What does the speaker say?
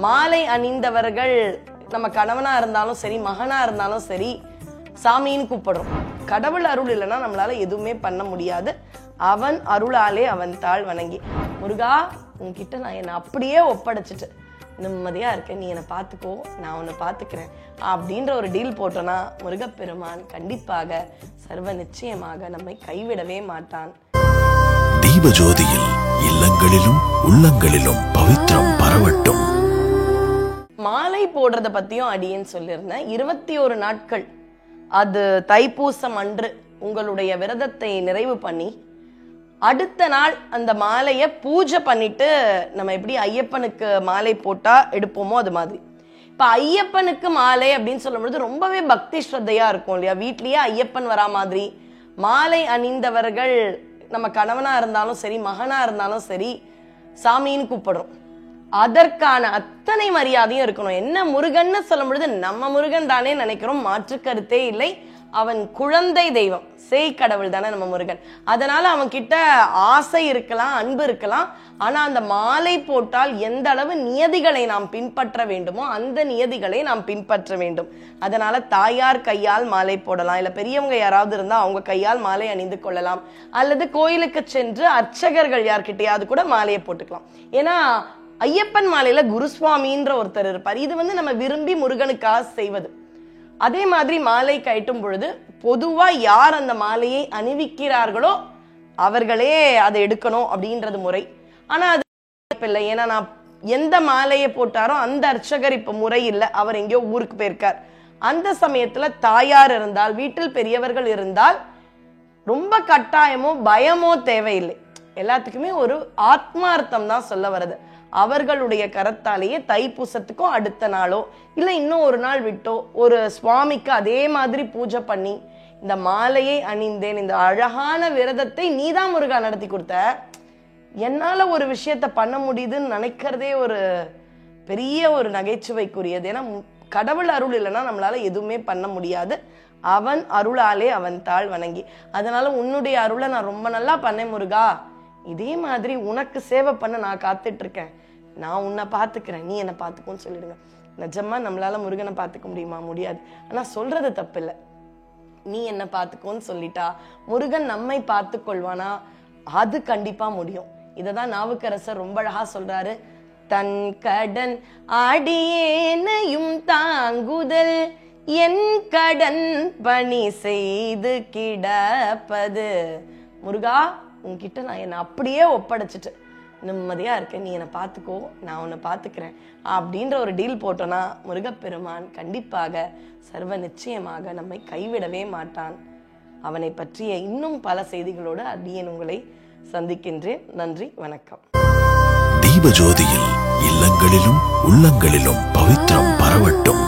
மாலை அணிந்தவர்கள் நம்ம கணவனா இருந்தாலும் சரி, மகனா இருந்தாலும் சரி, சாமின்னு கூப்பிடுறோம். கடவுள் அருள் இல்லைன்னா நம்மளால எதுவுமே பண்ண முடியாது. அவன் அருளாலே அவன் தாழ் வணங்கி, முருகா உன்கிட்ட நான் என்னை அப்படியே ஒப்படைச்சிட்டு நிம்மதியா இருக்கேன், நீ என்னை பார்த்துக்கோ, நான் உன்னை பார்த்துக்கிறேன் அப்படின்ற ஒரு டீல் போட்டோம்னா முருகப்பெருமான் கண்டிப்பாக சர்வ நிச்சயமாக நம்மை கைவிடவே மாட்டான். தீபஜோதியில் இல்லங்களிலும் உள்ளங்களிலும் பவித்திரம் பரவட்டும். மாலை போடுறத பத்தியும் அடியேன்னு சொல்லியிருந்தேன். 21 நாட்கள், அது தைப்பூசம் அன்று உங்களுடைய விரதத்தை நிறைவு பண்ணி அடுத்த நாள் அந்த மாலையை பூஜை பண்ணிட்டு, நம்ம எப்படி ஐயப்பனுக்கு மாலை போட்டா எடுப்போமோ அது மாதிரி, இப்ப ஐயப்பனுக்கு மாலை அப்படின்னு சொல்லும்பொழுது ரொம்பவே பக்தி ஸ்ரத்தையா இருக்கும் இல்லையா? வீட்லயே ஐயப்பன் வரா மாதிரி மாலை அணிந்தவர்கள் நம்ம கணவனா இருந்தாலும் சரி, மகனா இருந்தாலும் சரி, சாமின்னு கூப்பிடுறோம். அதற்கான அத்தனை மரியாதையும் இருக்கணும். என்ன முருகன்னு சொல்லும் பொழுது நம்ம முருகன் தானே நினைக்கிறோம், மாற்று கருத்தே இல்லை. அவன் குழந்தை தெய்வம், சேய் கடவுள் தானே நம்ம முருகன். அதனால அவன் கிட்ட ஆசை இருக்கலாம், அன்பு இருக்கலாம். ஆனா அந்த மாலை போட்டால் எந்த அளவு நியதிகளை நாம் பின்பற்ற வேண்டுமோ அந்த நியதிகளை நாம் பின்பற்ற வேண்டும். அதனால தாயார் கையால் மாலை போடலாம், இல்ல பெரியவங்க யாராவது இருந்தா அவங்க கையால் மாலை அணிந்து கொள்ளலாம், அல்லது கோயிலுக்கு சென்று அர்ச்சகர்கள் யார்கிட்டயாவது கூட மாலையை போட்டுக்கலாம். ஏன்னா ஐயப்பன் மாலையில குருசுவாமின்ற ஒருத்தர் இருப்பார். இது நம்ம விரும்பி முருகனுக்காக செய்வது. அதே மாதிரி மாலை கட்டும் பொழுது பொதுவா யார் அந்த மாலையை அணிவிக்கிறார்களோ அவர்களே அதை எடுக்கணும் அப்படின்றது முறை. ஆனா அது இல்லை, ஏன்னா நான் எந்த மாலையை போட்டாரோ அந்த அர்ச்சகர் இப்ப முறை இல்லை, அவர் எங்கேயோ ஊருக்கு போயிருக்கார். அந்த சமயத்துல தாயார் இருந்தால், வீட்டில் பெரியவர்கள் இருந்தால் ரொம்ப கட்டாயமோ பயமோ தேவையில்லை. எல்லாத்துக்குமே ஒரு ஆத்மார்த்தம் தான் சொல்ல வருது. அவர்களுடைய கரத்தாலேயே தைப்பூசத்துக்கும் அடுத்த நாளோ இல்லை இன்னும் ஒரு நாள் விட்டோ ஒரு சுவாமிக்கு அதே மாதிரி பூஜை பண்ணி இந்த மாலையை அணிந்தேன், இந்த அழகான விரதத்தை நீதான் முருகா நடத்தி கொடுத்த, என்னால ஒரு விஷயத்த பண்ண முடியுதுன்னு நினைக்கிறதே ஒரு பெரிய ஒரு நகைச்சுவைக்குரியது. ஏன்னா கடவுள் அருள் இல்லைன்னா நம்மளால எதுவுமே பண்ண முடியாது. அவன் அருளாலே அவன் தாழ் வணங்கி. அதனால உன்னுடைய அருளை நான் ரொம்ப நல்லா பண்ணேன் முருகா, இதே மாதிரி உனக்கு சேவை பண்ண நான் காத்துட்டு இருக்கேன், நான் உன்னை பார்த்துக்கிறேன், நீ என்னை பார்த்துக்கோன்னு சொல்லிடுங்க. நிஜமா நம்மளால முருகனை பார்த்துக்க முடியுமா? முடியாது. ஆனா சொல்றது தப்பு இல்லை. நீ என்ன பார்த்துக்கோன்னு சொல்லிட்டா முருகன் நம்மை பார்த்து கொள்வானா? அது கண்டிப்பா முடியும். இததான் நாவுக்கரசர் ரொம்ப அழகா சொல்றாரு. தன் கடன் அடியேனையும் தாங்குதல் என் கடன் பணி செய்து கிடப்பது. முருகா உன்கிட்ட நான் என்னை அப்படியே ஒப்படைச்சிட்டு நிம்மதியா இருக்கேன், நீ என்னை பார்த்துக்கோ, நான் உன்னை பார்த்துக்கிறேன் அப்படின்ற ஒரு டீல் போட்டோம்னா முருகப்பெருமான் கண்டிப்பாக சர்வ நிச்சயமாக நம்மை கைவிடவே மாட்டான். அவனை பற்றிய இன்னும் பல செய்திகளோடு அடியேன் உங்களை சந்திக்கின்றேன். நன்றி, வணக்கம். தீபஜோதியில் இல்லங்களிலும் உள்ளங்களிலும் பவித்திரம் பரவட்டும்.